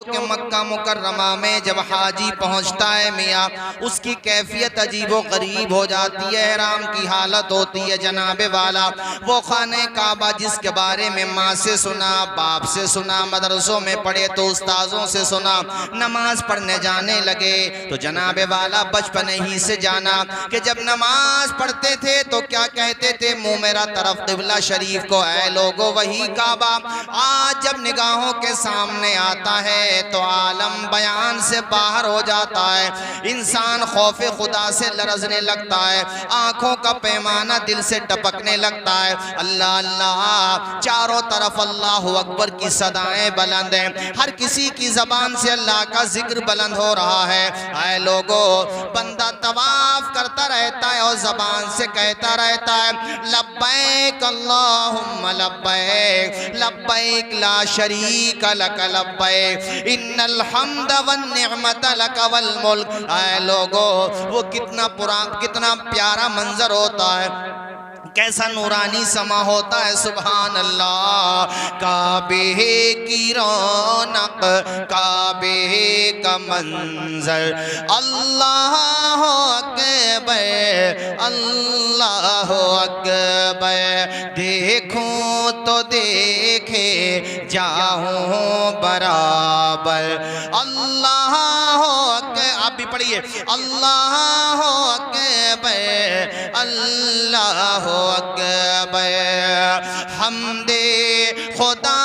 कि मक्का मुकर्रमा में जब हाजी पहुंचता है मियाँ, उसकी कैफियत अजीबो गरीब हो जाती है, हैरान की हालत होती है। जनाबे वाला वो खाने काबा जिसके बारे में माँ से सुना, बाप से सुना, मदरसों में पढ़े तो उस्ताजों से सुना, नमाज पढ़ने जाने लगे तो जनाबे वाला बचपन ही से जाना कि जब नमाज पढ़ते थे तो क्या कहते थे, मुँह मेरा तरफ क़िबला शरीफ को, ऐ लोगो वही काबा। आज जब निगाहों के सामने आता है तो आलम बयान से बाहर हो जाता है, इंसान खौफे खुदा से लरजने लगता है, आंखों का पैमाना दिल से टपकने लगता है। अल्लाह अल्लाह, चारों तरफ अल्लाह अकबर की सदाएं बुलंद हैं, हर किसी की जबान से अल्लाह का जिक्र बुलंद हो रहा है। ऐ लोगो, बंदा तवाफ करता रहता है और जबान से कहता रहता है, लब्बैक अल्लाहुम्मा लब्बैक, लब्बैक ला शरीक लक लब्बैक, इन्नल हम्द वन निअमत लक वल मुल्क। ऐ लोगो, वो कितना प्यारा मंजर होता है, कैसा नूरानी समा होता है। सुभान अल्लाह, काबे की रौनक, काबे का मंजर, अल्लाह अकबर, अल्लाह अकबर, देखूं तो देखे जाऊं बराबर, अल्लाह आप भी पढ़िए, अल्लाह अकबर, अल्लाह अकबर, हमदे खुदा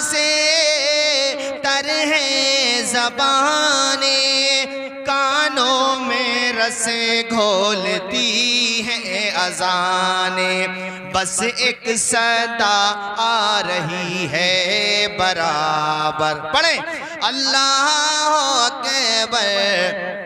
से तर है ज़बाने, कानों में रसे घोलती है अज़ाने, बस एक सदा आ रही है बराबर। पढ़े, अल्लाह अकबर।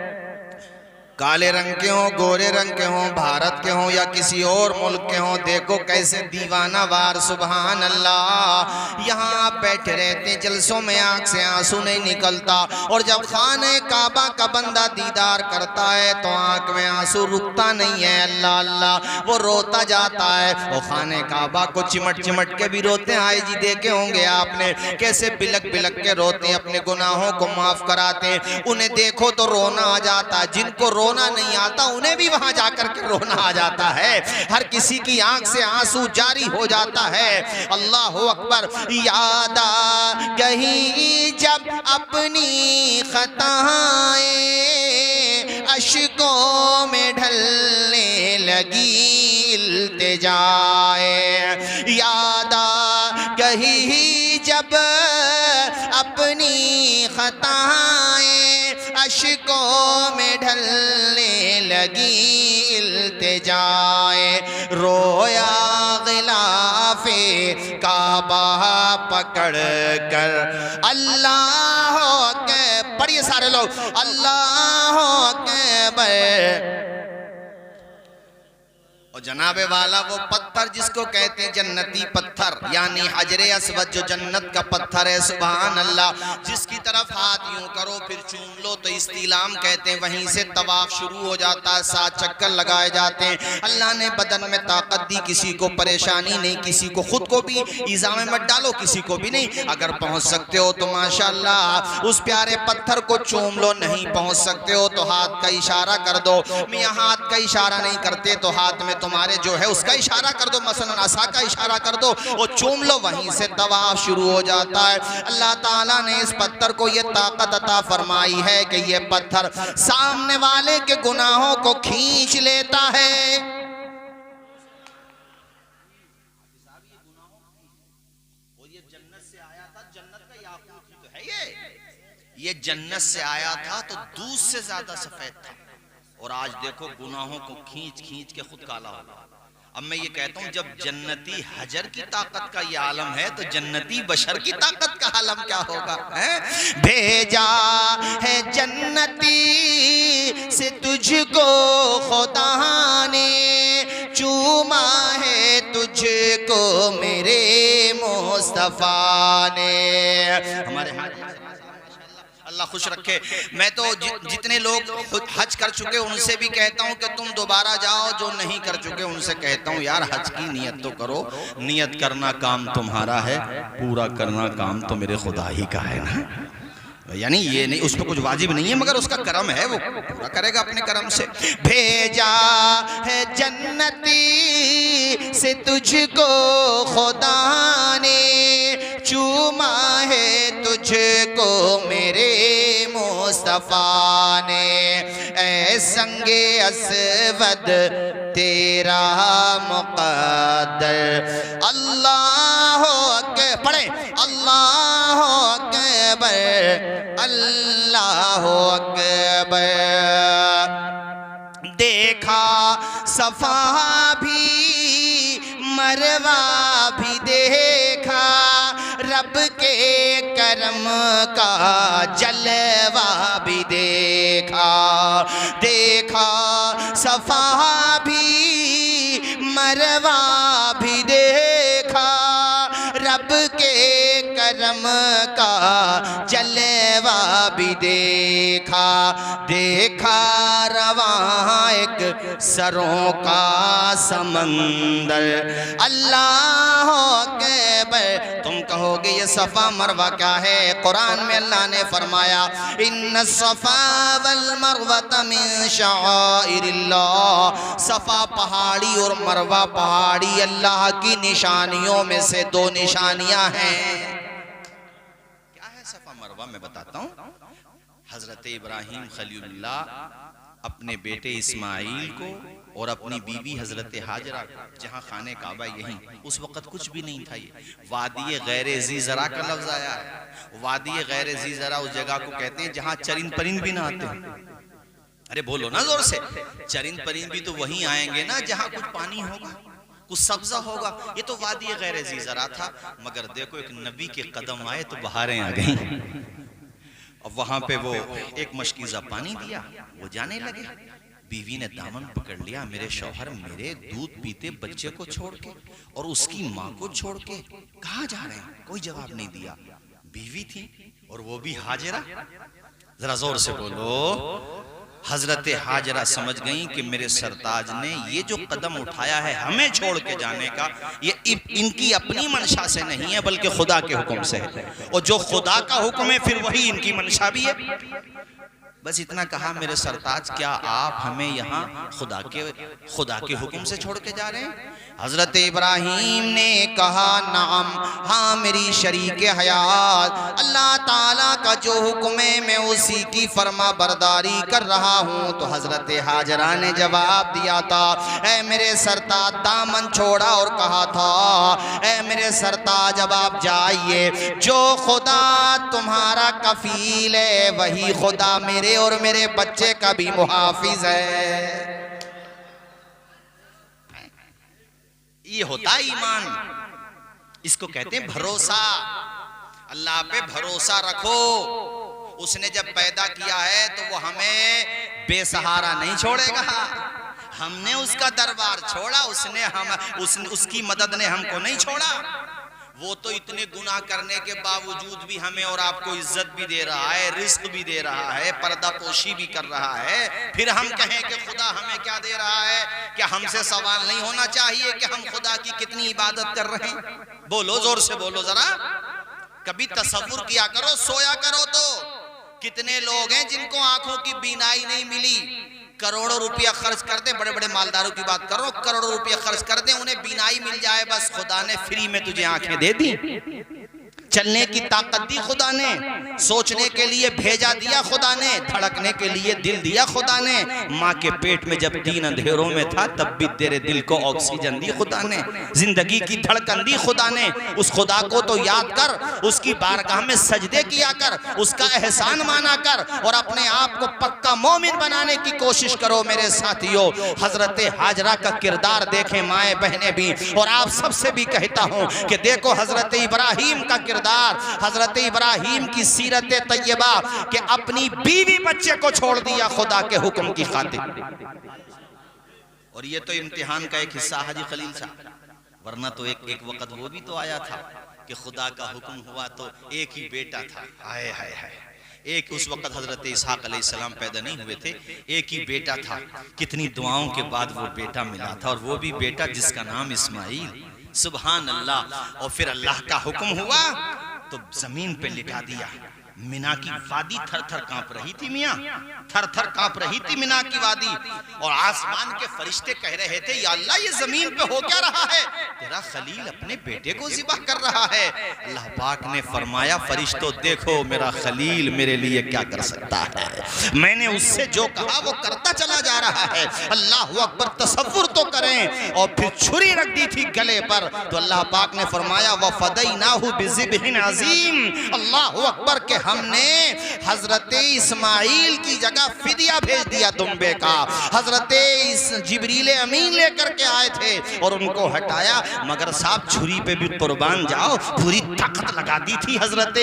काले रंग के हों, गोरे रंग के हों, भारत के हों या किसी और मुल्क के हों, देखो कैसे दीवाना वार, सुभान अल्लाह, यहाँ आप बैठे रहते, जलसों में आंख से आंसू नहीं निकलता, और जब खाने काबा का बंदा दीदार करता है तो आंख में आंसू रुकता नहीं है। अल्लाह अल्लाह, वो रोता जाता है, वो खाने काबा को चिमट चिमट के भी रोते हैं। आई जी देखे होंगे आपने, कैसे बिलक बिलक के रोते, अपने गुनाहों को माफ कराते, उन्हें देखो तो रोना आ जाता, जिनको रोना नहीं आता उन्हें भी वहां जाकर के रोना आ जाता है, हर किसी की आंख से आंसू जारी हो जाता है। अल्लाह अकबर। याद आ गई जब अपनी खताएं, अश्कों में ढलने लगी इल्तिजाए, याद आ गई जब अपनी खताएं, अश्कों में ढलने लगी इल्तिजाए, रोया गिलाफे काबा पकड़ कर, अल्लाह के, पढ़िए सारे लोग, अल्लाह अकबर। और जनाबे वाला वो पत्थर जिसको कहते हैं जन्नती पत्थर, यानी हजरे अस्वद जो जन्नत का पत्थर है, सुभान अल्लाह, जिसकी तरफ हाथ यूं करो फिर चूम लो तो इस्तिलाम कहते हैं, वहीं से तवाफ शुरू हो जाता है, 7 चक्कर लगाए जाते हैं। अल्लाह ने बदन में ताकत दी, किसी को परेशानी नहीं, किसी को, खुद को भी ईज़ा में मत डालो, किसी को भी नहीं। अगर पहुंच सकते हो तो माशाअल्लाह उस प्यारे पत्थर को चूम लो, नहीं पहुंच सकते हो तो हाथ का इशारा कर दो। मियां हाथ का इशारा नहीं करते तो हाथ में तुम्हारे जो है उसका इशारा कर दो, मसलन असा का इशारा कर दो, वो चूम लो, वहीं से तवाफ शुरू हो जाता है। अल्लाह ताला ने इस पत्थर को ये ताकत अता फरमाई है कि ये पत्थर सामने वाले के गुनाहों को खींच लेता है। ये जन्नत से आया था तो दूध से ज्यादा सफेद था, और आज देखो गुनाहों को खींच खींच के खुद काला होगा। अब मैं ये कहता हूँ, जब जन्नती हजर की ताकत का ये आलम है तो जन्नती बशर की ताकत का आलम क्या होगा, है? भेजा है जन्नती से तुझको खुदा ने, चूमा है तुझको मेरे मुस्तफा ने। हमारे अल्लाह खुश रखे। मैं तो जितने लोग हज कर चुके उनसे भी कहता हूँ कि तुम दोबारा जाओ, जो नहीं कर चुके उनसे कहता हूँ यार हज की नियत तो करो। नियत करना काम तुम्हारा है, पूरा करना काम तो मेरे खुदा ही का है ना। यानी ये नहीं, उस पर कुछ वाजिब नहीं है, मगर उसका कर्म है, वो पूरा करेगा अपने कर्म से। भेजा है जन्नती से तुझको खुदा ने, चूमा है तुझको मेरे मुस्तफा ने, ऐ संगे असवद तेरा मुक़द्दर। अल्लाह अकबर, पढ़े अल्लाह अकबर, अल्लाह अकबर। देखा सफा भी मरवा भी देखा, रब के करम का जलवा भी देखा। देखा सफा भी मरवा भी देखा, रब के करम का जलवा भी देखा। देखा रवां एक सरों का समंदर। अल्लाह अकबर। तुम कहोगे ये सफ़ा मरवा क्या है? कुरान में अल्लाह ने फरमाया इन्न सफ़ा वल मरवा मिन शाइरिल्लाह। सफ़ा पहाड़ी और मरवा पहाड़ी अल्लाह की निशानियों में से दो निशानियां हैं। क्या है सफ़ा मरवा? मैं बताता हूँ। हजरत इब्राहिम खलीलुल्लाह अपने बेटे इस्माइल को और अपनी बीवी हजरत हाजरा, जहाँ खाने काबा यहीं, उस वक़्त कुछ भी नहीं था। ये वादी गैर ज़ी ज़रा का लफ्ज़ आया है। वादी गैर ज़ी ज़रा उस जगह को कहते हैं जहाँ चरिंद परिंद भी ना आते हैं। अरे बोलो ना जोर से, चरिंद परिंद भी तो वहीं आएंगे ना जहाँ कुछ पानी होगा, कुछ सब्जा होगा। ये तो वादी गैर ज़ी ज़रा था। मगर देखो एक नबी के कदम आए तो बहारें आ गई। अब वहां पे वो एक मशकीज़ा पानी दिया, वो जाने लगे। बीवी ने दामन पकड़ लिया, मेरे शौहर मेरे दूध पीते बच्चे को छोड़ के और उसकी माँ को छोड़ के कहाँ जा रहे हैं? कोई जवाब नहीं दिया। बीवी थी और वो भी हाजरा। जरा जोर से बोलो। हजरत हाजरा समझ गई कि मेरे सरताज ने ये जो कदम उठाया है हमें छोड़ के जाने का, ये इनकी अपनी मंशा से नहीं है बल्कि खुदा के हुक्म से है। और जो खुदा का हुक्म है फिर वही इनकी मंशा भी है। बस इतना कहा, मेरे सरताज क्या आप हमें यहाँ खुदा के हुक्म से छोड़ के जा रहे हैं? हजरत इब्राहीम ने कहा नाम, हाँ मेरी शरीक हयात, अल्लाह ताला का जो हुक्म है मैं उसी की फरमा बरदारी कर रहा हूँ। तो हजरत हाजरा ने जवाब दिया था, ऐ मेरे सरताज, दामन छोड़ा और कहा था, ऐ मेरे सरताज जब आप जाइए, जो खुदा तुम्हारा कफील है वही खुदा मेरे और मेरे बच्चे का भी मुहाफिज है। ये होता है ईमान, इसको कहते हैं भरोसा। अल्लाह पे भरोसा रखो। उसने जब पैदा किया है तो वो हमें बेसहारा नहीं छोड़ेगा। हमने उसका दरबार छोड़ा, उसकी मदद ने हमको नहीं छोड़ा। वो तो इतने गुनाह करने के बावजूद भी हमें और आपको इज्जत भी दे रहा है, रिस्क भी दे रहा है, पर्दा पोशी भी कर रहा है। फिर हम कहें कि खुदा हमें क्या दे रहा है? क्या हमसे सवाल नहीं होना चाहिए कि हम खुदा की कितनी इबादत कर रहे हैं? बोलो, जोर से बोलो जरा। कभी तसव्वुर किया करो, सोया करो तो कितने लोग हैं जिनको आंखों की बीनाई नहीं मिली, करोड़ों रुपया खर्च कर दे, बड़े बड़े मालदारों की बात कर रहा हूं, करोड़ों रुपया खर्च कर दे, उन्हें बीनाई मिल जाए, बस खुदा ने फ्री में तुझे आंखें दे दी, चलने की ताकत दी खुदा ने, सोचने के लिए भेजा दिया खुदा ने, धड़कने के लिए दिल दिया खुदा ने। माँ के पेट में जब 3 अंधेरों में था तब भी तेरे दिल को ऑक्सीजन दी खुदा ने, जिंदगी की धड़कन दी खुदा ने। उस खुदा को तो याद कर, उसकी बारगाह में सजदे किया कर, उसका एहसान माना कर और अपने आप को पक्का मोमिन बनाने की कोशिश करो। मेरे साथियों, हजरत हाजरा का किरदार देखें माएँ बहनें भी, और आप सबसे भी कहता हूँ कि देखो हजरत इब्राहीम का किरदार, हजरत इब्राहीम की सीरत तैयबा कि अपनी बीवी बच्चे को छोड़ दिया खुदा के हुक्म की खातिर। और ये तो इम्तिहान का एक हिस्सा हाजी खलील साहब, वरना तो एक वक्त वो भी तो आया था कि खुदा का हुक्म हुआ तो एक ही बेटा था। हाय हाय हाय, एक उस वक्त हजरत इसहाक अलैहिस्सलाम पैदा नहीं हुए थे, एक ही बेटा था। कितनी दुआओं के बाद वो बेटा मिला था, और वो भी बेटा जिसका नाम इस्माइल। सुभान अल्लाह। और फिर अल्लाह का हुक्म हुआ तो जमीन पे लिटा दिया। मिना की वादी थर थर कांप रही थी मियां, थर थर कांप रही थी मिना की वादी। और आसमान के फरिश्ते कह रहे थे, या अल्लाह ये जमीन पे हो क्या रहा है? तेरा खलील अपने बेटे को ज़िबह कर रहा है। अल्लाह पाक ने फरमाया, फरिश्तों देखो मेरा खलील मेरे लिए क्या कर सकता है। मैंने उससे जो कहा वो करता चला जा रहा है। अल्लाह अकबर, तसव्वुर तो करें। और फिर छुरी रख दी थी गले पर, तो अल्लाह पाक ने फरमाया, वफ़दैनाहु बिज़िब्हिन अज़ीम। अल्लाह अकबर के हमने हजरत इस्माइल की जगह फिदिया भेज दिया दुम्बे का। हजरत जिब्रील अमीन लेकर के आए थे और उनको हटाया, मगर साहब छुरी पे भी कुर्बान जाओ, पूरी ताकत लगा दी थी हजरत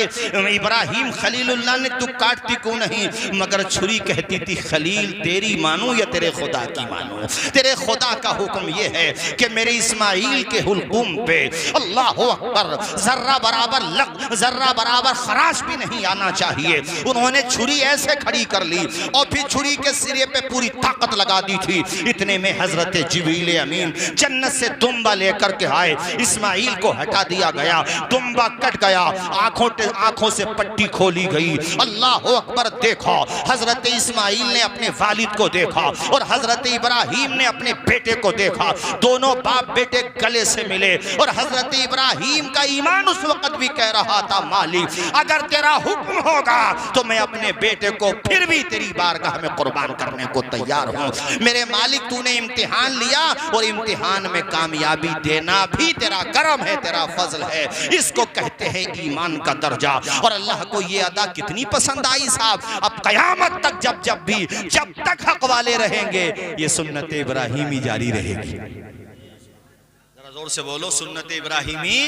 इब्राहिम खलीलुल्लाह ने, तू काटती क्यों नहीं? मगर छुरी कहती थी, खलील तेरी मानू या तेरे खुदा की मानू? तेरे खुदा का हुक्म ये है कि मेरे इस्माइल के हुल्कुम पे अल्लाह अकबर जर्रा बराबर खराश भी नहीं आना चाहिए। उन्होंने छुरी ऐसे खड़ी कर ली और फिर छुरी के सिरे पे पूरी ताकत लगा दी थी। इतने में हजरत जिब्रील अमीन जन्नत से दुम्बा लेकर के आए, इस्माइल को हटा दिया गया, दुम्बा कट गया, आंखों से पट्टी खोली गई। अल्लाह अकबर, देखा हजरत इस्माइल ने अपने वालिद को देखा और हजरत इब्राहिम ने अपने बेटे को देखा। दोनों बाप बेटे गले से मिले और हजरत इब्राहिम का ईमान उस वक्त भी कह रहा था, मालिक अगर तेरा हुक्म होगा तो मैं अपने बेटे को फिर भी तेरी बारगाह में कुर्बान करने को तैयार हूँ। मेरे मालिक, तूने इम्तिहान लिया और इम्तिहान में कामयाबी देना भी तेरा करम है, तेरा फजल है। इसको कहते हैं ईमान का दर्जा। और अल्लाह को ये अदा कितनी पसंद आई साहब। अब कयामत तक जब तक हक वाले रहेंगे, ये सुन्नत इब्राहिमी जारी रहेगी। जरा जोर से बोलो, सुन्नत इब्राहिमी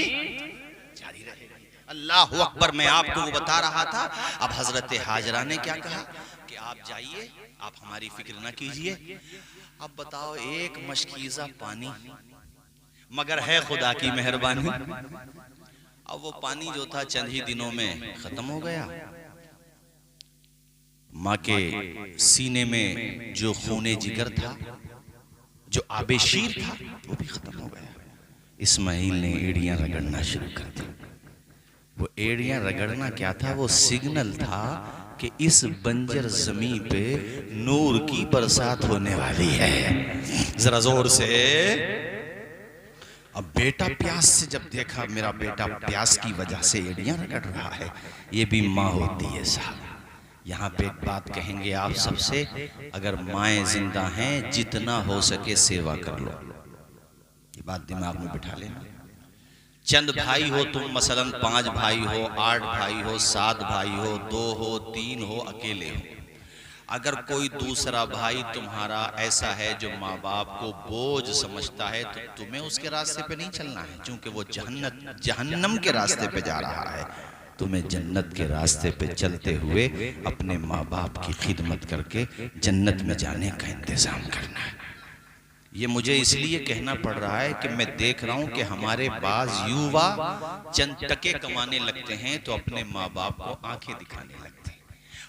जारी रहेगी। अल्लाह अकबर। मैं आपको वो बता रहा था। अब हजरत हाजरा ने क्या कहा कि आप जाइए, आप हमारी फिक्र ना कीजिए। अब बताओ, एक मशकीज़ा पानी, मगर है खुदा की मेहरबानी। अब वो पानी जो था चंद ही दिनों में खत्म हो गया। माँ के सीने में जो खूने जिगर था, जो आबे शीर था, वो भी खत्म हो गया। इस्माइल ने एड़ियां रगड़ना शुरू कर दी। वो एड़ियां रगड़ना क्या था? वो सिग्नल था कि इस बंजर जमीन पे नूर की बरसात होने वाली है। जरा जोर से। अब बेटा प्यास से जब देखा, मेरा बेटा प्यास की वजह से एड़ियां रगड़ रहा है, ये भी माँ होती है साहब। यहाँ पे एक बात कहेंगे आप सबसे, अगर माएँ जिंदा हैं, जितना हो सके सेवा कर लो। ये बात दिमाग में बिठा लेना। चंद भाई हो तुम, मसलन 5 भाई हो, 8 भाई हो, 7 भाई हो, 2 हो, 3 हो, अकेले हो। अगर कोई दूसरा भाई तुम्हारा ऐसा है जो माँ बाप को बोझ समझता है, तो तुम्हें उसके रास्ते पे नहीं चलना है, क्योंकि वो जहन्नम के रास्ते पे जा रहा है। तुम्हें जन्नत के रास्ते पे चलते हुए अपने माँ बाप की खिदमत करके जन्नत में जाने का इंतजाम करना है। ये मुझे इसलिए कहना पड़ रहा है कि मैं देख रहा हूं कि हमारे पास युवा चंद टके कमाने लगते हैं तो अपने माँ बाप को आंखें दिखाने लगते हैं,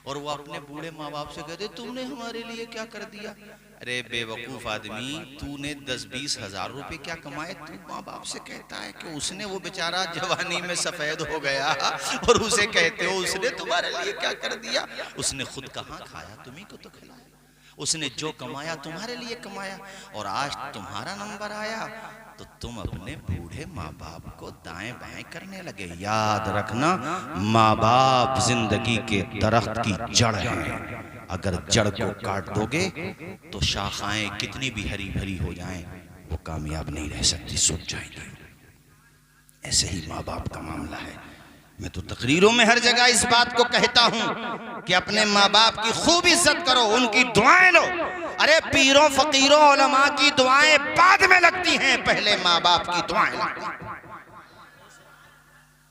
और वो अपने बूढ़े माँ बाप से कहते, तुमने हमारे लिए क्या कर दिया? अरे बेवकूफ आदमी, तूने 10-20 हजार रुपए क्या कमाए? तू माँ बाप से कहता है कि उसने, वो बेचारा जवानी में सफेद हो गया, और उसे कहते हो उसने तुम्हारे लिए क्या कर दिया? उसने खुद कहाँ खाया, तुम्ही को तो खिलाया। उसने जो कमाया तुम्हारे लिए कमाया, और आज तुम्हारा नंबर आया तो तुम अपने बूढ़े माँ बाप को दाएं बाएं करने लगे। याद रखना, माँ बाप जिंदगी के दरख्त की जड़ है। अगर जड़ को काट दोगे तो शाखाएं कितनी भी हरी भरी हो जाएं, वो कामयाब नहीं रह सकती, सूख जाएंगी। ऐसे ही माँ बाप का मामला है। मैं तो तकरीरों में हर जगह इस बात को कहता हूं कि अपने माँ बाप की खूब इज्जत करो, उनकी दुआएं लो। अरे पीरों फकीरों उलमा की दुआएं बाद में लगती हैं, पहले माँ बाप की दुआएं लो।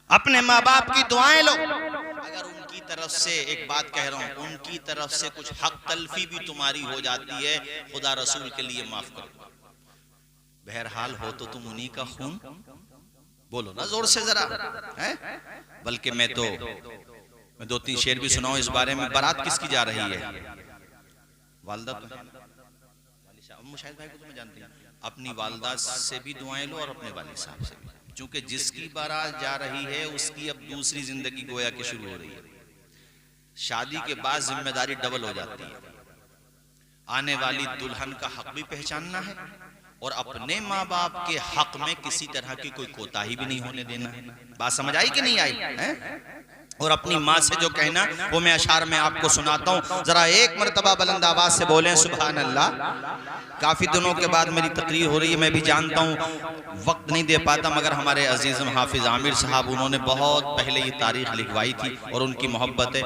अपने माँ बाप की दुआएं लो। अगर उनकी तरफ से, एक बात कह रहा हूं, उनकी तरफ से कुछ हक तलफी भी तुम्हारी हो जाती है, खुदा रसूल के लिए माफ करो। बहरहाल हो तो तुम उन्हीं का खून। बोलो ना जोर से जरा, है? बल्कि मैं 2-3 शेर भी सुनाऊं इस बारे में। बारात किसकी जा रही है? वालदा तो मुशाहिद भाई को तो मैं जानती हूँ। अपनी वालदा से भी दुआएं लो और अपने वालिद साहब से भी, क्योंकि जिसकी बारात जा रही है उसकी अब दूसरी जिंदगी गोया की शुरू हो रही है। शादी के बाद जिम्मेदारी डबल हो जाती है। आने वाली दुल्हन का हक भी पहचानना है और अपने माँ बाप के हक में किसी तरह की कोई कोताही भी नहीं होने देना है। बात समझ आई कि नहीं आई है? और अपनी माँ से जो कहना वो मैं अशार में आपको सुनाता हूँ, जरा एक मर्तबा बुलंद आवाज से बोलें सुभान अल्लाह। काफी दिनों के बाद मेरी तकरीर हो रही है, मैं भी जानता हूँ वक्त नहीं दे पाता, मगर हमारे अजीज हाफिज आमिर साहब उन्होंने बहुत पहले ये तारीख लिखवाई थी और उनकी मोहब्बत है।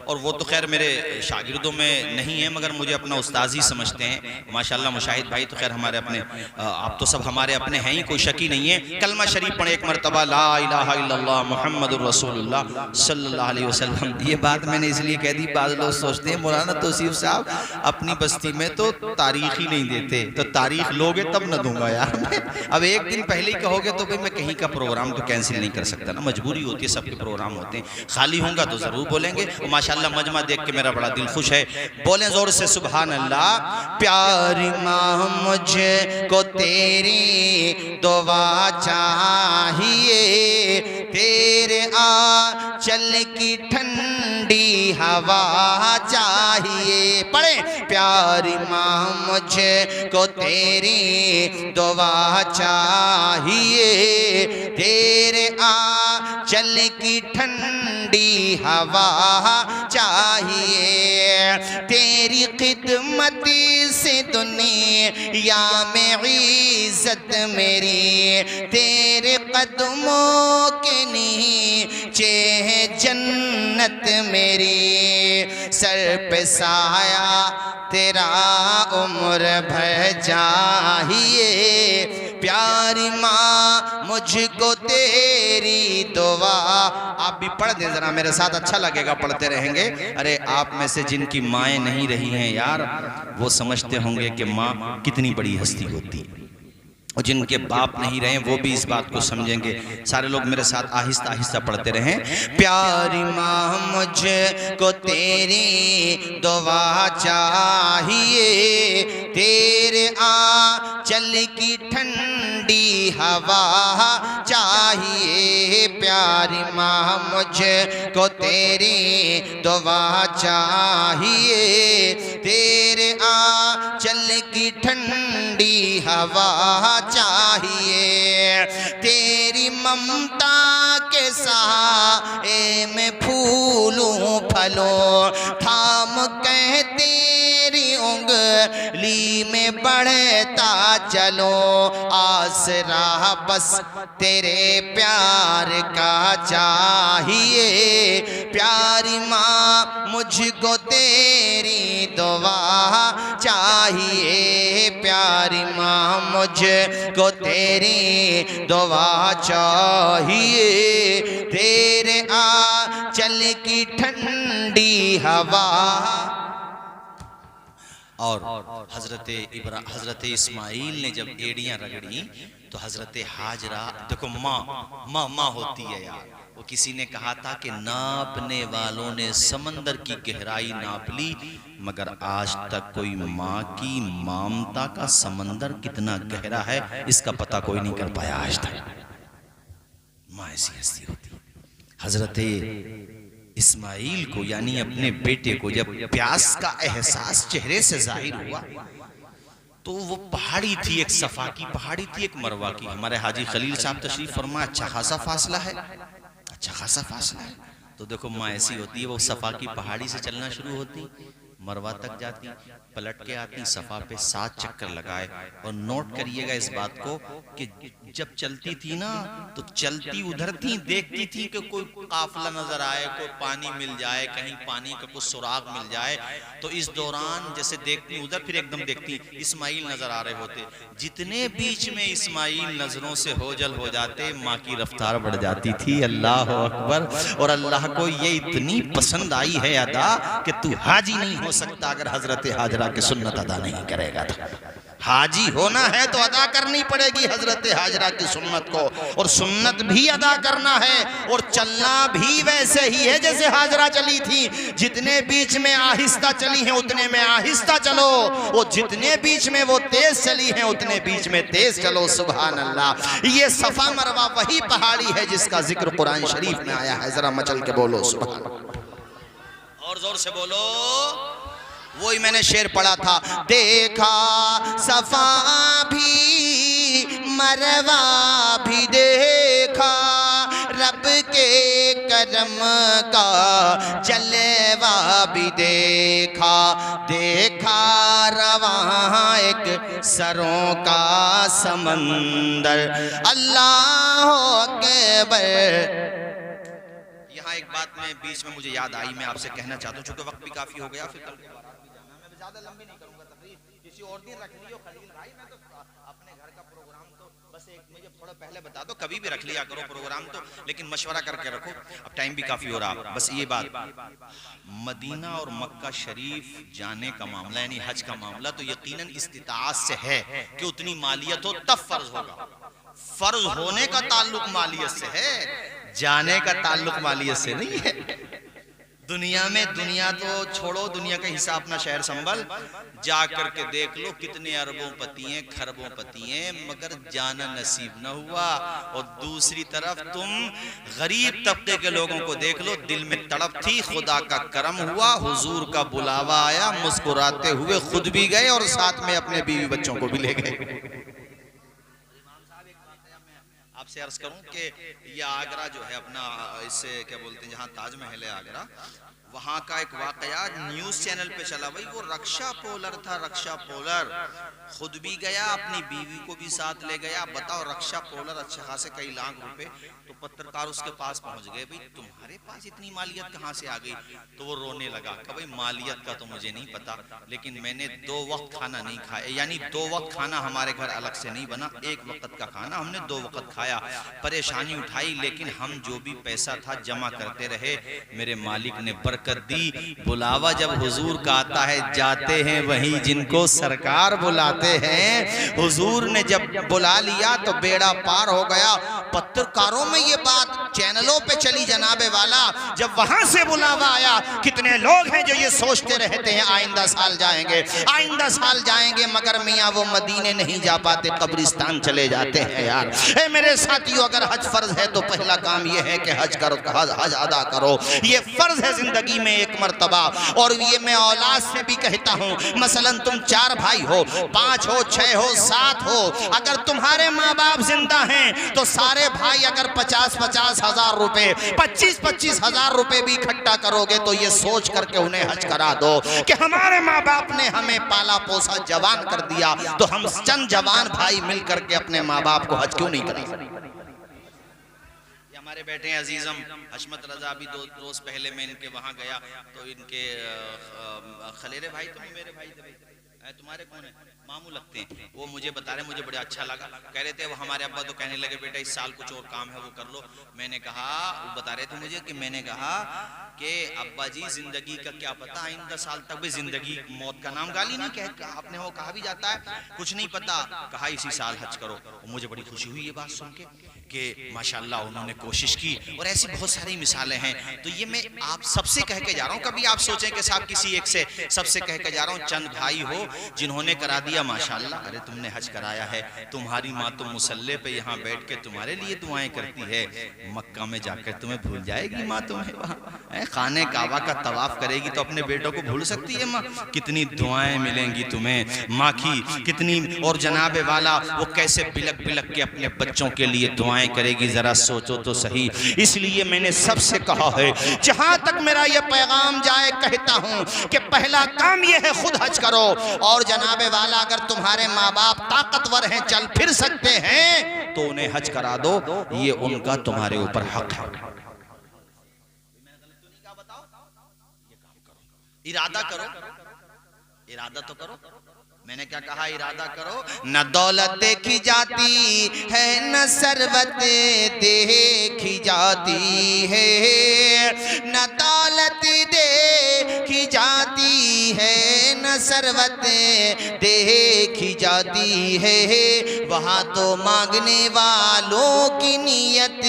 और वो तो खैर मेरे शागिर्दों में नहीं है, मगर मुझे अपना उस्ताद ही समझते हैं माशाल्लाह। मुशाहिद भाई तो खैर हमारे अपने, आप तो सब हमारे अपने हैं ही, कोई शक ही नहीं है। कलमा शरीफ पढ़े एक मरतबा, ला इलाहा इल्लल्लाह मुहम्मदुर रसूलुल्लाह सल्लल्लाहु अलैहि वसल्लम। ये बात मैंने इसलिए कह दी, बाद लोग सोचते हैं मौलाना तौसीफ साहब अपनी बस्ती में तो तारीख ही नहीं देते, तो तारीख लोगे तब न दूंगा यार। अब एक दिन पहले ही कहोगे तो भाई मैं कहीं का प्रोग्राम तो कैंसिल नहीं कर सकता ना, मजबूरी होती है, सबके प्रोग्राम होते हैं। खाली होऊंगा तो जरूर बोलेंगे। माशाल्लाह मजमा देख के मेरा बड़ा दिल खुश है, बोलें जोर से सुभान अल्लाह। प्यारी माँ मुझे को तेरी दुआ चाहिए, तेरे आंचल की ठंडी हवा चाहिए। पढ़े, प्यारी माँ मुझे को तेरी दुआ चाहिए, तेरे आंचल की ठंडी हवा चाहिए। तेरी खिदमत से दुनिया में इज्जत मेरी, तेरे कदमों के नीचे है जन्नत मेरी। सर पे साया तेरा उम्र भर चाहिए, प्यारी माँ मुझको तेरी दुआ। आप भी पढ़ दें जरा मेरे साथ, अच्छा लगेगा, पढ़ते रहेंगे। अरे आप में से जिनकी माएँ नहीं रही हैं यार, वो समझते होंगे कि माँ कितनी बड़ी हस्ती होती है, और जिनके बाप नहीं रहे वो भी इस बात को समझेंगे। सारे लोग मेरे साथ आहिस्ता आहिस्ता पढ़ते रहें। प्यारी माँ मुझे को तेरी दुआ चाहिए, तेरे आंचल की ठंडी हवा चाहिए। प्यारी माँ मुझे को तेरी दुआ चाहिए, तेरे आंचल की ठंडी हवा चाहिए। तेरी ममता के साए में फूलूं फलों, थाम कह तेरी उंगली में बढ़ता चलो। आसरा बस तेरे प्यार का चाहिए, प्यारी माँ मुझको तेरी दुआ चाहिए। प्यारी माँ मुझको तेरी दुआ चाहिए, तेरे आंचल की ठंडी हवा। और हजरत इस्माइल ने जब एड़ियां रगड़ी तो हजरत हाजरा, देखो माँ होती है यार, वो किसी ने कहा था कि नापने वालों ने समंदर की गहराई नाप ली, मगर आज तक कोई माँ की ममता का समंदर कितना गहरा है इसका पता कोई नहीं कर पाया आज तक। माँ ऐसी हस्ती होती। हजरत इस्माइल को यानी अपने बेटे को जब प्यास का एहसास चेहरे से जाहिर हुआ तो वो पहाड़ी थी, एक सफा की पहाड़ी थी, एक मरवा की। हमारे हाजी खलील साहब तशरीफ फरमा, अच्छा खासा फासला है, अच्छा खासा फासला है। तो देखो माँ ऐसी होती है, वो सफा की पहाड़ी से चलना शुरू होती, मरवा तक जाती, पलट के आती, सफा पे 7 चक्कर लगाए। और नोट करिएगा इस बात को कि जब चलती थी ना तो चलती उधर थी, देखती थी कि कोई काफिला नजर आए, कोई पानी मिल जाए, कहीं पानी का कुछ सुराग मिल जाए, तो इस दौरान जैसे देखती उधर, फिर एकदम देखती इस्माइल नजर आ रहे होते। जितने बीच में इस्माइल नजरों से होजल हो जाते, माँ की रफ्तार बढ़ जाती थी। अल्लाह अकबर। और अल्लाह को ये इतनी पसंद आई है अदा कि तू हाजी नहीं हो सकता अगर हजरत हाजरा की सुन्नत अदा नहीं करेगा। तो हाजी होना है तो अदा करनी पड़ेगी हजरत हाजरा की सुन्नत को, और सुन्नत भी अदा करना है, और चलना भी वैसे ही है जैसे हाजरा चली थी। जितने बीच में आहिस्ता चली हैं उतने में आहिस्ता चलो, और जितने बीच में वो तेज चली हैं उतने बीच में तेज चलो। सुभान अल्लाह। ये सफा मरवा वही पहाड़ी है जिसका जिक्र कुरान शरीफ में आया है, जरा मचल के बोलो सुभान अल्लाह। और जोर से बोलो। वही मैंने शेर पढ़ा था, देखा सफा भी मरवा भी देखा, रब के करम का जलवा भी देखा, देखा रवां एक सरों का समंदर, अल्लाह अकबर। यहाँ एक बात में बीच में मुझे याद आई, मैं आपसे कहना चाहता हूँ, चूंकि वक्त भी काफी हो गया, फिर कल के बारात भी जाना है, मैं ज्यादा लंबी नहीं करूंगा तकरीर, किसी और दिन रख लियो खलील भाई, मैं तो अपने घर का प्रोग्राम तो बस एक मुझे थोड़ा पहले बता दो, कभी भी रख लिया करो प्रोग्राम तो, लेकिन मशवरा करके रखो, अब टाइम भी काफी हो रहा। बस ये बात, मदीना और मक्का शरीफ जाने का मामला यानी हज का मामला तो यकीनन इस्तिताअत से है कि उतनी मालियत हो तब फर्ज होगा। फर्ज होने का ताल्लुक मालियत से है, जाने का ताल्लुक मालियत से नहीं है। दुनिया में, दुनिया तो छोड़ो, दुनिया का हिसाब अपना शहर संभल, जा करके देख लो कितने अरबों पति हैं, खरबों पति हैं, मगर जाना नसीब न हुआ। और दूसरी तरफ तुम गरीब तबके के लोगों को देख लो, दिल में तड़प थी, खुदा का करम हुआ, हुजूर का बुलावा आया, मुस्कुराते हुए खुद भी गए और साथ में अपने बीवी बच्चों को भी ले गए। आपसे अर्ज करूं कि ये आगरा जो है अपना, इससे क्या बोलते हैं, जहां ताजमहल है आगरा, वहां का एक वाकया न्यूज चैनल पे चला भाई। वो रक्षा पोलर था, रक्षा पोलर खुद भी गया, अपनी बीवी को भी साथ ले गया। बताओ, रक्षा पोलर अच्छे खासे कई लाख रुपए। तो पत्रकार उसके पास पहुंच गए, भाई तुम्हारे पास इतनी मालियत कहां से आ गई? तो वो रोने लगा कि भाई मालियत का तो मुझे नहीं पता, लेकिन मैंने 2 वक्त खाना नहीं खाया, यानी 2 वक्त खाना हमारे घर अलग से नहीं बना, 1 वक्त का खाना हमने 2 वक्त खाया। परेशानी उठाई, लेकिन हम जो भी पैसा था जमा करते रहे, मेरे मालिक ने बरकत दी। बुलावा जब हुजूर का आता है, जाते हैं वहीं जिनको सरकार बुलाते हैं। हुजूर ने जब बुला लिया तो बेड़ा पार हो गया। पत्रकारों में ये बात चैनलों पे चली जनाबे वाला, जब वहां से बुलावा आया, कितने लोग हैं जो ये सोचते रहते हैं आइंदा साल जाएंगे, आइंदा साल जाएंगे, मगर मियाँ वो मदीने नहीं जा पाते, कब्रिस्तान चले जाते हैं। यार ए मेरे साथियों, अगर हज फर्ज है तो पहला काम ये है कि हज करो, हज अदा करो। ये फर्ज है जिंदगी में एक मर्तबा। और ये मैं औलाद से भी कहता हूँ, मसलन तुम 4 भाई हो, 5 हो, 6 हो, 7 हो, अगर तुम्हारे माँ बाप जिंदा हैं तो सारे भाई अगर 50-50 हजार रुपए, 25-25 हजार रुपए भी इकट्ठा करोगे तो ये सोच करके उन्हें हज करा दो कि हमारे माँ बाप ने हमें पाला पोसा, जवान कर दिया, तो हम चंद जवान भाई मिल करके अपने माँ बाप को हज क्यों नहीं करें? हमारे बैठे हैं अजीजम हशमत रजा, अभी 2 रोज पहले मैं इनके वहां गया तो इनके खलेरे भाई, तुम मेरे भाई थे, तुम्हारे कौन है, मामू लगते हैं, वो मुझे बता रहे, मुझे बड़ा अच्छा लगा। कह रहे थे वो हमारे अब्बा तो कहने लगे बेटा इस साल कुछ और काम है वो कर लो। मैंने कहा, वो बता रहे थे मुझे कि मैंने कहा कि अब्बा जी जिंदगी का क्या पता, आइंदा साल तक भी जिंदगी, मौत का नाम गाली नहीं कह आपने वो कहा भी जाता है, कुछ नहीं पता। कहा इसी साल हज करो। मुझे बड़ी खुशी हुई ये बात सुन के कि माशाल्लाह उन्होंने कोशिश की, और ऐसी बहुत सारी मिसालें हैं। तो ये मैं आप सबसे कह के जा रहा हूँ, कभी आप सोचें कि साहब किसी एक से, सबसे कह के जा रहा हूँ, चंद भाई हो जिन्होंने करा दिया माशाल्लाह। अरे तुमने हज कराया है, तुम्हारी माँ तो मुसल्ले पे यहाँ बैठ के तुम्हारे लिए दुआएं करती है, मक्का में जाकर तुम्हें भूल जाएगी माँ तुम्हें? वहाँ खाने काबा का तवाफ करेगी तो अपने बेटों को भूल सकती है माँ? कितनी दुआएं मिलेंगी तुम्हें माँ की, कितनी। और जनाबे वाला वो कैसे बिलक बिलक के अपने बच्चों के लिए दुआएं करेगी, जरा सोचो तो सही। इसलिए मैंने सबसे कहा है, जहां तक मेरा यह पैगाम जाए, कहता हूं कि पहला काम यह है खुद हज करो। और जनाबे वाला अगर तुम्हारे माँ बाप ताकतवर हैं, चल फिर सकते हैं, तो उन्हें हज करा दो, ये उनका तुम्हारे ऊपर हक है। इरादा करो, इरादा तो करो। मैंने क्या कहा, इरादा करो। न दौलत देखी जाती है, न सरवत देखी जाती है, न दौलत देखी जाती है न सरवत देखी जाती है, वहाँ तो मांगने वालों की नियत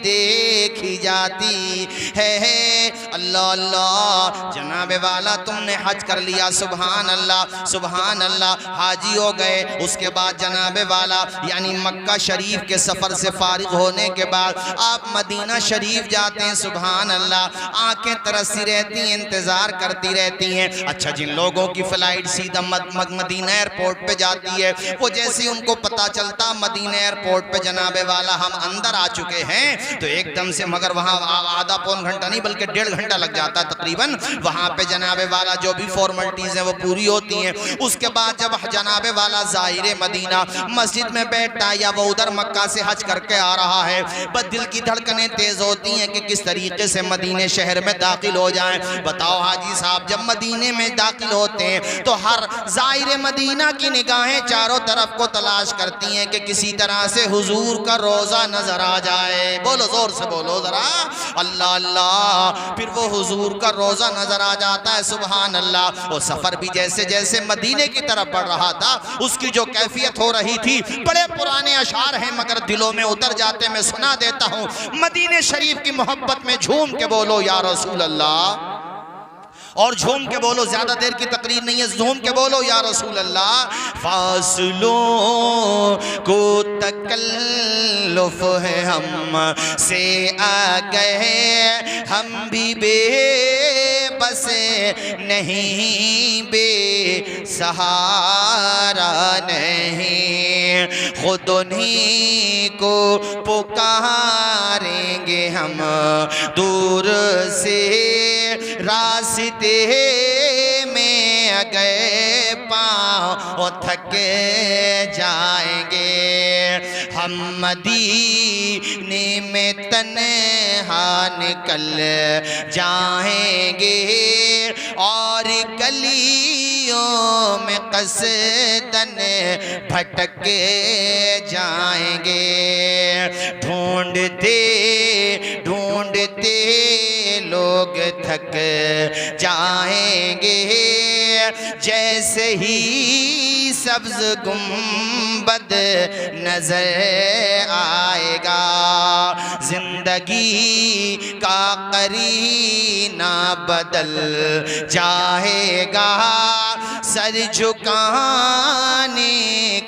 देखी जाती है। अल्लाह अल्लाह, जनाबे वाला तुमने हज कर लिया, सुभान अल्लाह सुभान अल्लाह, हाजी हो गए। उसके बाद जनाबे वाला यानी मक्का शरीफ के सफ़र से फारिग होने के बाद आप मदीना शरीफ जाते हैं, सुभान अल्लाह। आंखें तरसती रहती हैं, इंतज़ार करती रहती हैं। अच्छा, जिन लोगों की फ़्लाइट सीधा मदीना एयरपोर्ट पे जाती है, वो जैसे उनको पता चलता मदीना एयरपोर्ट पे जनाबे वाला हम अंदर आ चुके हैं, तो एकदम से, मगर वहाँ आधा पौन घंटा नहीं बल्कि 1.5 घंटा लग जाता तकरीबन। वहाँ पे जनाबे वाला जो भी फॉर्मेलिटीज़ हैं वो पूरी होती हैं। उसके बाद जब जनाबे वाला ज़ाहिर मदीना मस्जिद में बैठता है या वो उधर मक्का से हज करके आ रहा है, बस दिल की धड़कनें तेज़ होती हैं कि किस तरीके से मदीने शहर में दाखिल हो जाएं। बताओ हाजी साहब, जब मदीने में दाखिल होते हैं तो हर ज़ाहिर मदीना की निगाहें चारों तरफ को तलाश करती हैं कि किसी तरह से हुजूर का रोज़ा नजर आ जाए। बोलो, जोर से बोलो ज़रा, अल्लाह अल्लाह। फिर वो हुजूर का रोज़ा नजर आ जाता है, सुभान अल्लाह। वो सफ़र भी जैसे जैसे मदीने की तरफ बढ़ रहा था, उसकी जो कैफियत हो रही थी, बड़े पुराने अशार हैं मगर दिलों में उतर जाते, मैं सुना देता हूँ। मदीने शरीफ की मोहब्बत में झूम के बोलो या रसूल अल्लाह, और झूम के बोलो, ज्यादा देर की तकरीर नहीं है, झूम के बोलो या रसूल अल्लाह। फासलों को तकल्लुफ है हम से आ गए, हम भी बेबस नहीं, बेसहारा नहीं, खुद उन्हीं को पुकारेंगे हम दूर से, रास्ते में गए पाँव थक जाएंगे, हम मदीने में तन्हा निकल जाएंगे, और गलियों में कसदन भटक जाएंगे, ढूंढते ढूंढते लोग थक जाएंगे, जैसे ही सब्ज गुंबद नजर आएगा, जिंदगी का करीना बदल जाएगा, सर झुकाने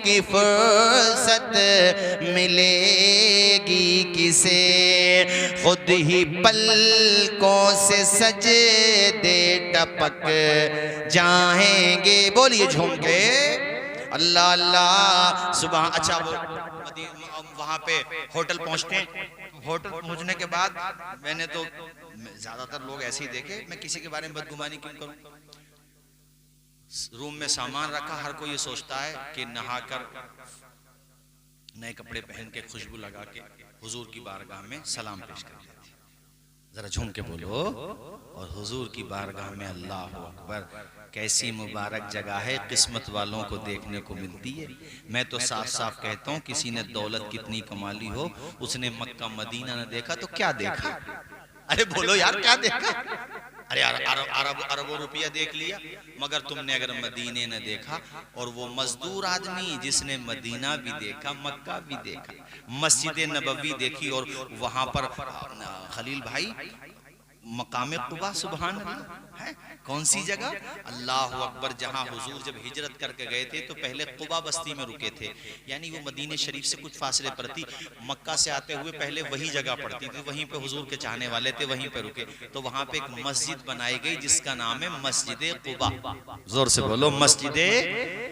की फुर्सत मिलेगी किसे, खुद ही पलकों से सजदे टपक जाएंगे। बोलिए झूम के अल्लाह अल्लाह सुबह। अच्छा, वो वहाँ पे होटल पहुँचते हैं, होटल पहुँचने के बाद मैंने तो ज़्यादातर लोग ऐसे ही देखे, मैं किसी के बारे में बदगुमानी क्यों करूँ। रूम में सामान रखा, हर कोई ये सोचता है कि नहाकर नए कपड़े पहन के खुशबू लगा के हुजूर की बारगाह में सलाम पेश कर लेते हैं। जरा झूम के बोलो, और हुजूर की बारगाह में अल्लाह अकबर, कैसी मुबारक जगह है, किस्मत वालों को देखने को मिलती है। मैं तो साफ साफ कहता हूँ, किसी ने दौलत कितनी कमा ली हो, उसने मक्का मदीना न देखा तो क्या देखा। अरे बोलो यार, क्या देखा। अरे अरबों रुपया देख लिया, मगर तुमने अगर मदीने न देखा, और वो मजदूर आदमी जिसने मदीना भी देखा, मक्का भी देखा, मस्जिद नबवी देखी, और वहां पर खलील भाई मकाम कुबा, सुभान अल्लाह, है कौन सी जगह, अल्लाह अकबर, जहां हुजूर जब हिजरत करके गए थे तो पहले कुबा बस्ती में रुके थे, यानी वो मदीने शरीफ से कुछ फासले पर थी। मक्का से आते हुए पहले वही जगह पड़ती थी, वहीं पे हुजूर के चाहने वाले थे, वहीं पे रुके। तो वहां पे एक मस्जिद बनाई गई जिसका नाम है मस्जिद कुबा। जोर से बोलो, मस्जिद।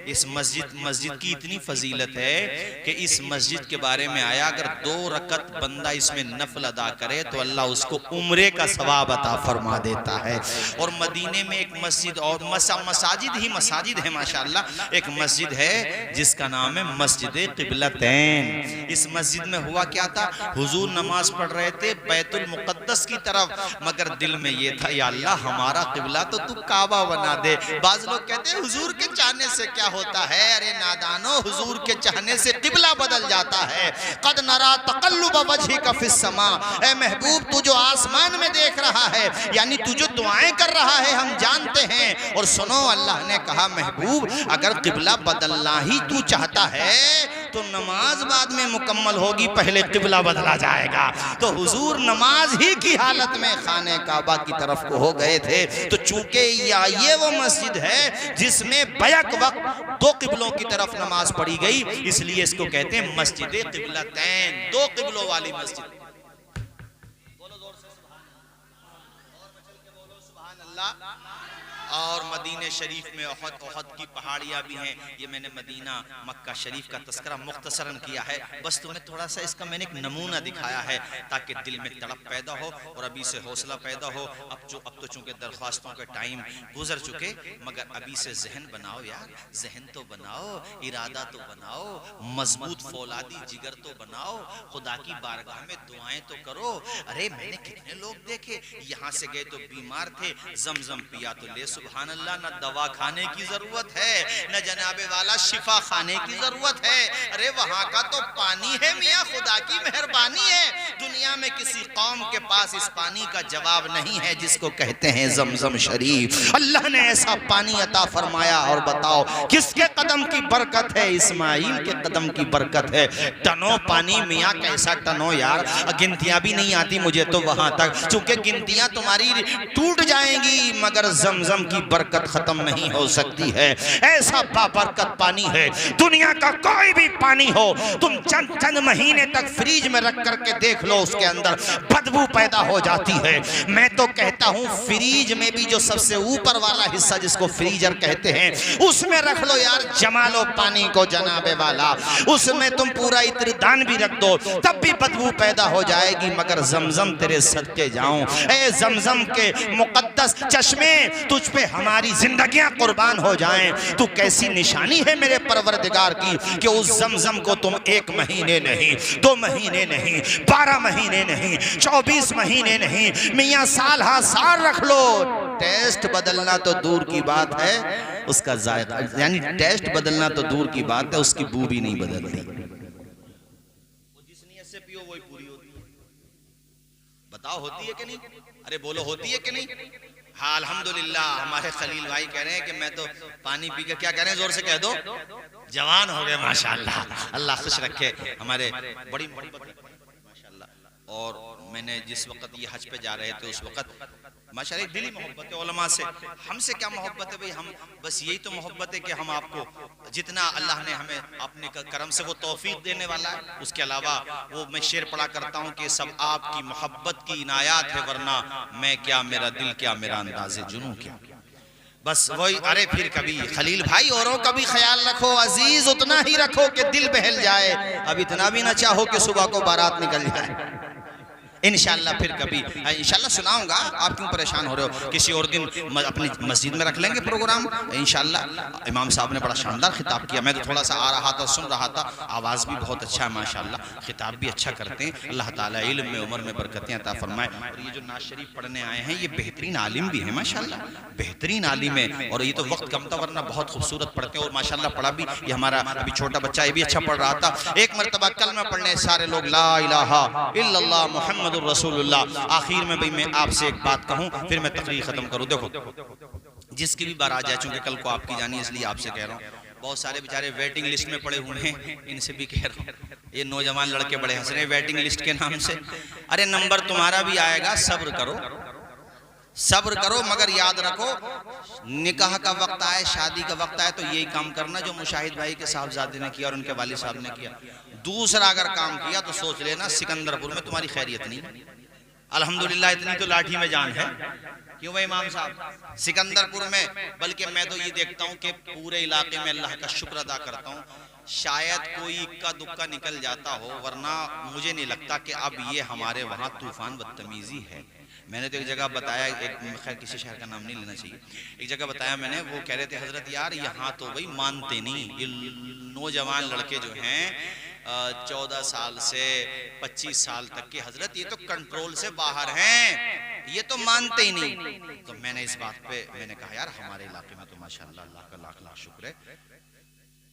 इस मस्जिद की इतनी फजीलत है कि इस मस्जिद के बारे में आया, अगर 2 रकत बंदा इसमें नफल अदा करे तो अल्लाह उसको उम्रे का सवाब अता फरमा देता है। और मदीने में एक मस्जिद, और मसाजिद ही मसाजिद है माशाअल्लाह, एक मस्जिद है जिसका नाम है मस्जिद क़िबलतैन। इस मस्जिद में हुआ क्या था, हुजूर नमाज पढ़ रहे थे बैतुल मुक़द्दस की तरफ, मगर दिल में ये था, या अल्लाह हमारा क़िबला तो तू काबा बना दे। बाज़ लोग कहते हैं हुजूर के चाहने से क्या होता है, अरे नादानो, हुजूर के चाहने से क़िबला बदल जाता है। क़द नरा तक़ल्लुब वजहिका फ़िस समा, ए महबूब तू जो आसमान में देख रहा है, यानी तू जो दुआएं कर रहा है, हम जानते हैं और सुनो, अल्लाह ने कहा महबूब अगर किबला बदलना ही तू चाहता है तो नमाज बाद में मुकम्मल होगी, पहले किबला बदला जाएगा। तो हुजूर नमाज ही की हालत में खाने काबा की तरफ को हो गए थे। तो चूंकि ये वो मस्जिद है जिसमें बैक वक्त दो किबलों की तरफ नमाज पढ़ी गई, इसलिए इसको कहते हैं मस्जिद किबलतैन, दो किबलों वाली मस्जिद। बोलो जोर से सुभान अल्लाह। और मदीने शरीफ में ओहद की पहाड़ियाँ भी हैं। ये मैंने मदीना मक्का शरीफ का तस्करा मुख्तसरन किया है, बस तुम्हें थोड़ा सा इसका मैंने एक नमूना दिखाया है ताकि दिल में तड़प पैदा हो और अभी से हौसला पैदा हो। अब तो चूंकि दरख्वास्तों के टाइम गुजर चुके, मगर अभी से जहन बनाओ यार, जहन तो बनाओ, इरादा तो बनाओ, मजबूत फौलादी जिगर तो बनाओ, खुदा की बारगाह में दुआएं तो करो। अरे मैंने कितने लोग देखे यहाँ से गए तो बीमार थे, जमजम पिया तो ले सुभान अल्लाह, न दवा खाने की जरूरत है न जनाबे वाला शिफा खाने की जरूरत है। अरे वहां का तो पानी है मियां, खुदा की मेहरबानी है। दुनिया में किसी कौम के पास इस पानी का जवाब नहीं है जिसको कहते हैं जमजम शरीफ। अल्लाह ने ऐसा पानी अता फरमाया। और बताओ किसके कदम की बरकत है? इस्माइल के कदम की बरकत है। टनो पानी मियां, कैसा टनो यार, गिनतियां भी नहीं आती मुझे तो वहां तक, चूंकि गिनतियां तुम्हारी टूट जाएंगी मगर जमजम की बरकत खत्म नहीं हो सकती है। ऐसा बाबरकत पानी है, दुनिया का कोई भी पानी हो तुम चंद महीने तक फ्रीज में रख करके देख लो, उसके अंदर बदबू पैदा हो जाती है। मैं तो कहता हूं फ्रीज में भी जो सबसे ऊपर वाला हिस्सा जिसको फ्रीजर कहते हैं उसमें रख लो यार, जमा लो पानी को जनाबे वाला, उसमें तुम पूरा इत्रदान भी रख दो तब भी बदबू पैदा हो जाएगी। मगर जमजम तेरे सदके जाऊं, ए जमजम के मुकद्दस चश्मे तुझ पे हमारी जिंदगियां कुर्बान हो जाएं। तू कैसी निशानी है मेरे परवरदिगार की कि उस जमजम को तुम 1 महीने नहीं, 2 महीने नहीं, 12 महीने नहीं, 24 महीने नहीं, मियां साल हा साल रख लो। टेस्ट बदलना तो दूर की बात है, उसका जायका यानी टेस्ट बदलना तो दूर की बात है, उसकी बू भी नहीं बदलती। जिस नियत से पियो वही पूरी होती है। बताओ होती है कि नहीं? अरे बोलो होती है कि नहीं? हाँ अल्हम्दुलिल्लाह। हमारे खलील भाई कह रहे हैं कि मैं तो पानी पी के, क्या कह रहे हैं जोर से कह दो, जवान हो गए माशाल्लाह। अल्लाह खुश रखे हमारे बड़ी माशाल्लाह। और मैंने जिस वक्त ये हज पे जा रहे थे उस वक्त माशाल्लाह दिली मोहब्बत है उलमा से। हमसे क्या मोहब्बत है भाई, हम बस यही तो मोहब्बत है कि हम आपको जितना अल्लाह ने हमें अपने करम से वो तौफीक देने वाला है, उसके अलावा वो मैं शेर पढ़ा करता हूँ कि सब आपकी मोहब्बत की इनायात है, वरना मैं क्या, मेरा दिल क्या, मेरा अंदाज़े जुनूं क्या। बस वही। अरे फिर कभी खलील भाई औरों का भी ख्याल रखो अजीज, उतना ही रखो कि दिल बहल जाए, अब इतना भी ना चाहो कि सुबह को बारात निकल जाए। इंशाल्लाह फिर कभी इंशाल्लाह सुनाऊंगा, आप क्यों परेशान हो रहे हो, किसी और दिन अपनी मस्जिद में रख लेंगे प्रोग्राम इंशाल्लाह। इमाम साहब ने बड़ा शानदार खिताब किया, मैं तो थोड़ा सा आ रहा था, सुन रहा था, आवाज़ भी बहुत अच्छा है माशाल्लाह, खिताब भी अच्छा करते हैं। अल्लाह ताला इल्म में उम्र में बरकतें अता फरमाए। और ये जो नाज शरीफ पढ़ने आए हैं ये बेहतरीन आलिम भी है माशाल्लाह, बेहतरीन आलिम है। और ये तो वक्त कम था वरना बहुत खूबसूरत पढ़ते हैं और माशाल्लाह पढ़ा भी। ये हमारा अभी छोटा बच्चा ये भी अच्छा पढ़ रहा था। एक मरतबा कलमा पढ़ने सारे लोग ला इलाहा इल्लल्लाह मुहम्मद रसूलुल्लाह। आखिर में भाई मैं आपसे एक बात कहूं फिर मैं तकरीर खत्म करूं। देखो जिसकी भी बार आ जाए, चूंकि कल को आपकी जानी है इसलिए आपसे कह रहा हूं, बहुत सारे बेचारे वेटिंग लिस्ट में पड़े हुए हैं, इनसे भी कह रहा हूं, ये नौजवान लड़के बड़े हंस रहे वेटिंग लिस्ट के नाम से। अरे नंबर तुम्हारा भी आएगा, सब्र करो, सब्र करो, मगर याद रखो निकाह का वक्त आए, शादी का वक्त आए तो यही काम करना जो मुशाहिद भाई के साहबजादे ने किया और उनके वालिद साहब ने किया। दूसरा अगर काम किया तो सोच लेना सिकंदरपुर में तुम्हारी खैरियत नहीं। अल्हम्दुलिल्लाह इतनी तो लाठी में जान है, क्यों भाई इमाम साहब, सिकंदरपुर में, बल्कि मैं तो ये देखता हूँ कि पूरे इलाके में अल्लाह का शुक्र अदा करता हूँ, शायद कोई इक्का दुक्का निकल जाता हो, वरना मुझे नहीं लगता कि अब ये हमारे वहाँ तूफान बदतमीजी है। मैंने तो एक जगह बताया, एक खैर किसी शहर का नाम नहीं लेना चाहिए, एक जगह बताया मैंने, वो कह रहे थे हजरत यार यहाँ तो भाई मानते नहीं, ये नौजवान लड़के जो हैं 14 साल से 25 साल तक के, हजरत ये तो कंट्रोल से बाहर हैं, ये तो मानते ही नहीं। तो मैंने इस बात पे मैंने कहा यार हमारे इलाके में तो माशाल्लाह अल्लाह का लाख लाख शुक्र है,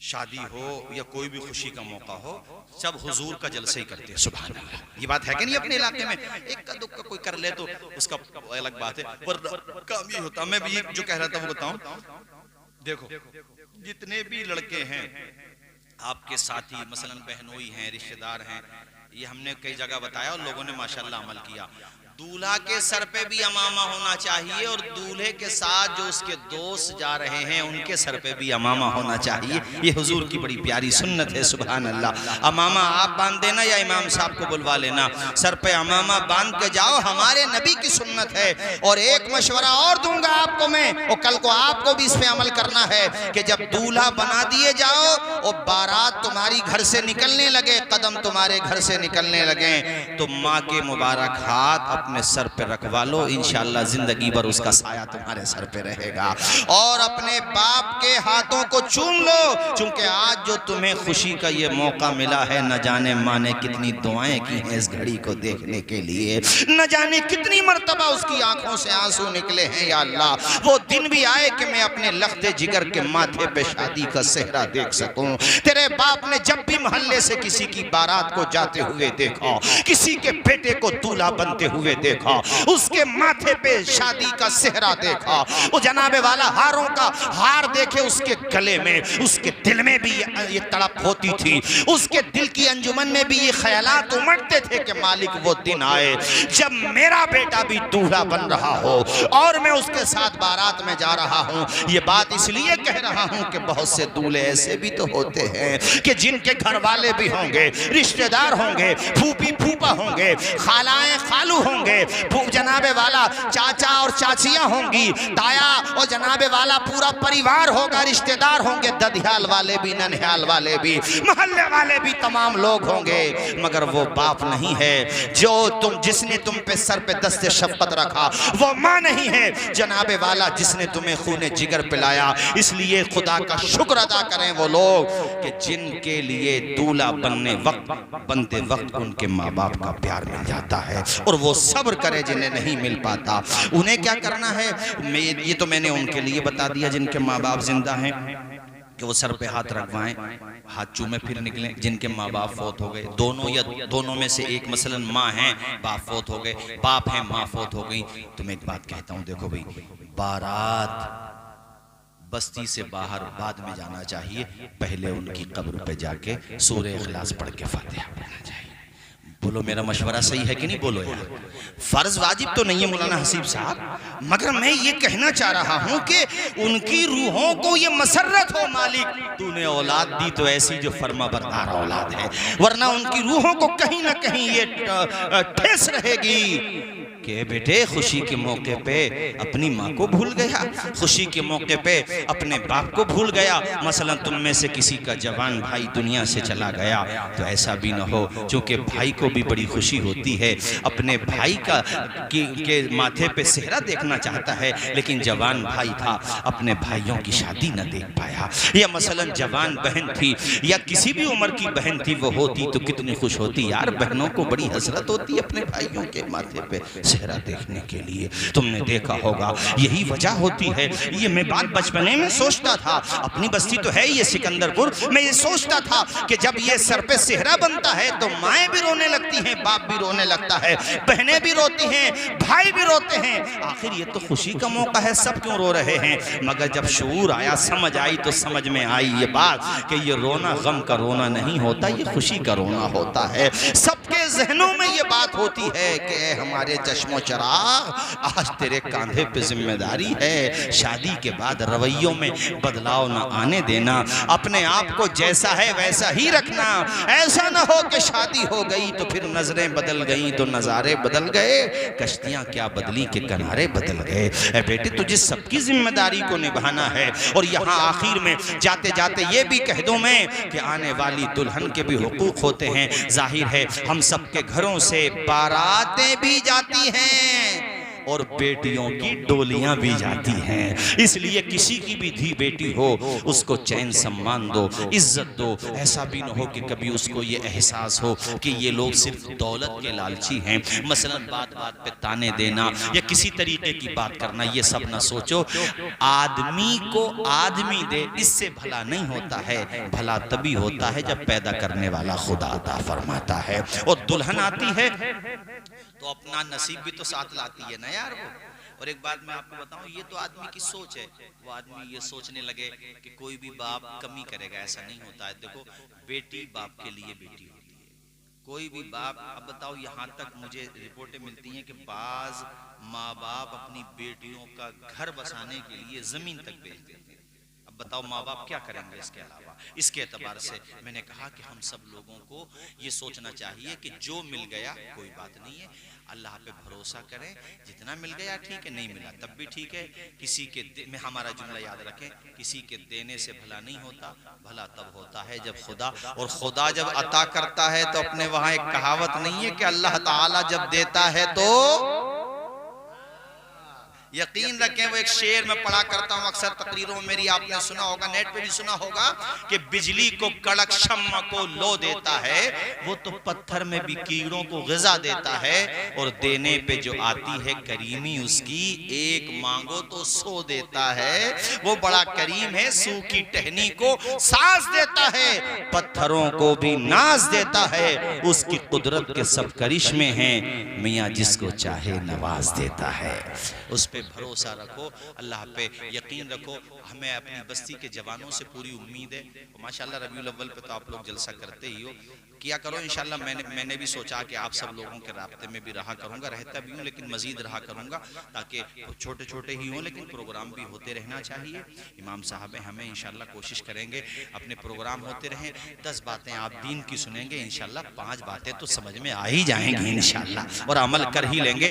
शादी हो या कोई भी खुशी का मौका हो, सब हुजूर का जलसे ही करते हैं। सुभान अल्लाह। ये बात है कि नहीं? अपने इलाके में एक का दुख का कोई कर ले तो उसका अलग बात है, पर काम ये होता। मैं भी जो कह रहा था वो बताऊं, देखो जितने भी लड़के हैं आपके साथी, मसलन बहनोई हैं, रिश्तेदार हैं, ये हमने कई जगह बताया और लोगों ने माशाल्लाह अमल किया। दूल्हा के सर पे भी अमामा होना चाहिए और दूल्हे के साथ जो उसके दोस्त जा रहे हैं उनके सर पे भी अमामा होना चाहिए। ये हुजूर की बड़ी प्यारी सुन्नत है। सुभान अल्लाह। अमामा आप बांध देना या इमाम साहब को बुलवा लेना, सर पे अमामा बांध के जाओ, हमारे नबी की सुन्नत है। और एक मशवरा और दूंगा आपको मैं, और कल को आपको भी इस पे अमल करना है कि जब दूल्हा बना दिए जाओ और बारात तुम्हारी घर से निकलने लगे, कदम तुम्हारे घर से निकलने लगे, तो माँ के मुबारक हाथ अपने सर पे रखवा लो, इंशाअल्लाह जिंदगी भर उसका साया तुम्हारे सर पे रहेगा। और अपने बाप के हाथों को चूम लो, क्योंकि आज जो तुम्हें खुशी का ये मौका मिला है, न जाने माँ ने कितनी दुआएं की हैं इस घड़ी को देखने के लिए, न जाने कितनी मर्तबा उसकी आंखों से आंसू निकले हैं। या अल्लाह, वो दिन भी आए कि मैं अपने लख्ते जिगर के माथे पे शादी का सेहरा देख सकूं। तेरे बाप ने जब भी मोहल्ले से किसी की बारात को जाते हुए देखा, किसी के बेटे को दूल्हा बनते हुए देखा, उसके माथे पे शादी का सेहरा देखा, वो जनाबे वाला हारों का हार देखे उसके गले में, उसके दिल में भी ये तड़प होती थी, उसके दिल की अंजुमन में भी ये ख्यालात उमड़ते थे कि मालिक वो दिन आए जब मेरा बेटा भी दूल्हा बन रहा हो और मैं उसके साथ बारात में जा रहा हूँ। ये बात इसलिए कह रहा हूँ कि बहुत से दूल्हे ऐसे भी तो होते हैं कि जिनके घर वाले भी होंगे, रिश्तेदार होंगे, फूफी फूफा होंगे, खालाएं खालू होंगे, जनाबे वाला चाचा और चाचियां होंगी, ताया और जनाबे वाला पूरा परिवार होगा, रिश्तेदार होंगे, ददियाल वाले भी, ननिहाल वाले भी, मोहल्ले वाले भी, तमाम लोग होंगे, मगर वो बाप नहीं है जो जिसने तुम पे सर पे दस्ते शफ़क़त रखा, वो माँ नहीं है जनाबे वाला जिसने तुम्हें खूने जिगर पिलाया। इसलिए खुदा का शुक्र अदा करें वो लोग कि जिनके लिए दूल्हा बनते वक्त उनके माँ बाप का प्यार मिल जाता है, और वो सब्र करे जिन्हें नहीं मिल पाता। उन्हें क्या करना है, ये तो मैंने उनके लिए बता दिया जिनके माँ बाप जिंदा हैं कि वो सर पे हाथ रखवाएं, हाथ चूमे फिर निकलें। जिनके माँ बाप फौत हो गए, दोनों या दोनों में से एक, मसलन माँ हैं, बाप फौत हो गए, बाप हैं, माँ फौत हो गई, तो मैं एक बात कहता हूँ, देखो भाई, बारात बस्ती से बाहर बाद में जाना चाहिए, पहले उनकी कब्र पे जाके सूरह इखलास पढ़ के फातिहा पढ़ना चाहिए। बोलो मेरा मशवरा सही है कि नहीं? बोलो यार। फर्ज वाजिब तो नहीं है मौलाना हसीब साहब, मगर मैं ये कहना चाह रहा हूँ कि उनकी रूहों को ये मसरत हो, मालिक तूने औलाद दी तो ऐसी जो फर्मा बरदार औलाद है, वरना उनकी रूहों को कहीं ना कहीं ये ठेस रहेगी कि बेटे खुशी के मौके पे अपनी माँ को भूल गया, खुशी के मौके पे अपने बाप को भूल गया। मसलन तुम में से किसी का जवान भाई दुनिया से चला गया, तो ऐसा भी ना हो, क्योंकि भाई को भी बड़ी खुशी होती है, अपने भाई के माथे पे सेहरा देखना चाहता है, लेकिन जवान भाई था, अपने भाइयों की शादी न देख पाया। या मसलन जवान बहन थी या किसी भी उम्र की बहन थी, वो होती तो कितनी खुश होती यार। बहनों को बड़ी हसरत होती है अपने भाइयों के माथे पे सेहरा देखने के लिए, तुमने देखा होगा, यही वजह होती है। ये मैं बात बचपने में सोचता था, अपनी बस्ती तो है ये सिकंदरपुर, मैं ये सोचता था कि जब ये सर पे सेहरा बनता है तो माएँ भी रोने लगती हैं, बाप भी रोने लगता है, बहनें भी रोती हैं, भाई भी रोते हैं। आखिर ये तो खुशी का मौका है, सब क्यों रो रहे हैं? मगर जब शऊर आया, समझ आई, तो समझ में आई ये बात कि ये रोना गम का रोना नहीं होता, ये खुशी का रोना होता है। सबके जहनों में ये बात होती है कि हमारे चश्मो चराग, आज तेरे कांधे पे जिम्मेदारी है, शादी के बाद रवैयों में बदलाव ना आने देना, अपने आप को जैसा है वैसा ही रखना। ऐसा ना हो कि शादी हो गई तो फिर नजरें बदल गई तो नजारे बदल गए, कश्तियां क्या बदली के किनारे बदल गए। ए बेटे, तुझे सबकी जिम्मेदारी को निभाना है। और यहाँ आखिर में जाते जाते ये भी कह दूं मैं कि आने वाली दुल्हन के भी हुकूक होते हैं। जाहिर है हम सबके घरों से बारातें भी जाती हैं और बेटियों की डोलियां भी जाती हैं। इसलिए किसी की भी धी बेटी हो उसको चैन सम्मान दो, इज्जत दो। ऐसा भी न हो कि कभी उसको ये एहसास हो कि ये लोग सिर्फ दौलत के लालची हैं। मसलन बात बात पे ताने देना या किसी तरीके की बात करना, ये सब ना सोचो। आदमी को आदमी दे इससे भला नहीं होता है, भला तभी होता है जब पैदा करने वाला खुदा अता फरमाता है। और दुल्हन आती है तो अपना नसीब भी तो साथ लाती है ना यार वो। और एक बात मैं आपको बताऊं, ये तो आदमी की सोच है। वो आदमी ये सोचने लगे कि कोई भी बाप कमी करेगा, ऐसा नहीं होता है। देखो, बेटी बाप के लिए बेटी होती है, कोई भी बाप। अब बताओ, यहाँ तक मुझे रिपोर्टें मिलती हैं कि बाज माँ बाप अपनी बेटियों का घर बसाने के लिए जमीन तक बेच देते हैं। अब बताओ माँ बाप क्या करेंगे इसके अलावा। इसके एतबार से मैंने कहा कि हम सब लोगों को ये सोचना चाहिए कि जो मिल गया कोई बात नहीं है, अल्लाह पे भरोसा करें। जितना मिल गया ठीक है, नहीं मिला तब भी ठीक है। किसी के में हमारा जुमला याद रखें, किसी के देने से भला नहीं होता, भला तब होता है जब खुदा, और खुदा जब अता करता है तो अपने वहां एक कहावत नहीं है कि अल्लाह ताला जब देता है तो यकीन रखें। वो एक शेर में पढ़ा करता हूं अक्सर तकरीरों में, मेरी आपने सुना होगा, नेट पे भी सुना होगा कि बिजली को कड़क, शम्मा को लो देता है, वो तो पत्थर में भी कीड़ों को ग़िज़ा देता है। और देने पे जो आती है करीमी उसकी, एक मांगो तो सो देता है। वो बड़ा करीम है, सूखी टहनी को सांस देता है, पत्थरों को भी नाज देता है। उसकी कुदरत के सब करिश्मे हैं, मियाँ जिसको चाहे नवाज देता है। उस पे भरोसा रखो, अल्लाह पे यकीन रखो। हमें अपनी बस्ती के जवानों से पूरी उम्मीद है। माशाल्लाह रबीउल अव्वल पे तो आप लोग जलसा करते ही हो, किया करो इंशाल्लाह। मैंने भी सोचा कि आप सब लोगों के राब्ते में भी रहा करूंगा, रहता भी हूँ लेकिन मजीद रहा करूंगा, ताकि छोटे छोटे ही हों लेकिन प्रोग्राम भी होते रहना चाहिए। इमाम साहब हमें इंशाल्लाह कोशिश करेंगे अपने प्रोग्राम होते रहें। 10 बातें आप दीन की सुनेंगे इंशाल्लाह, 5 बातें तो समझ में आ ही जाएंगी इंशाल्लाह, और अमल कर ही लेंगे।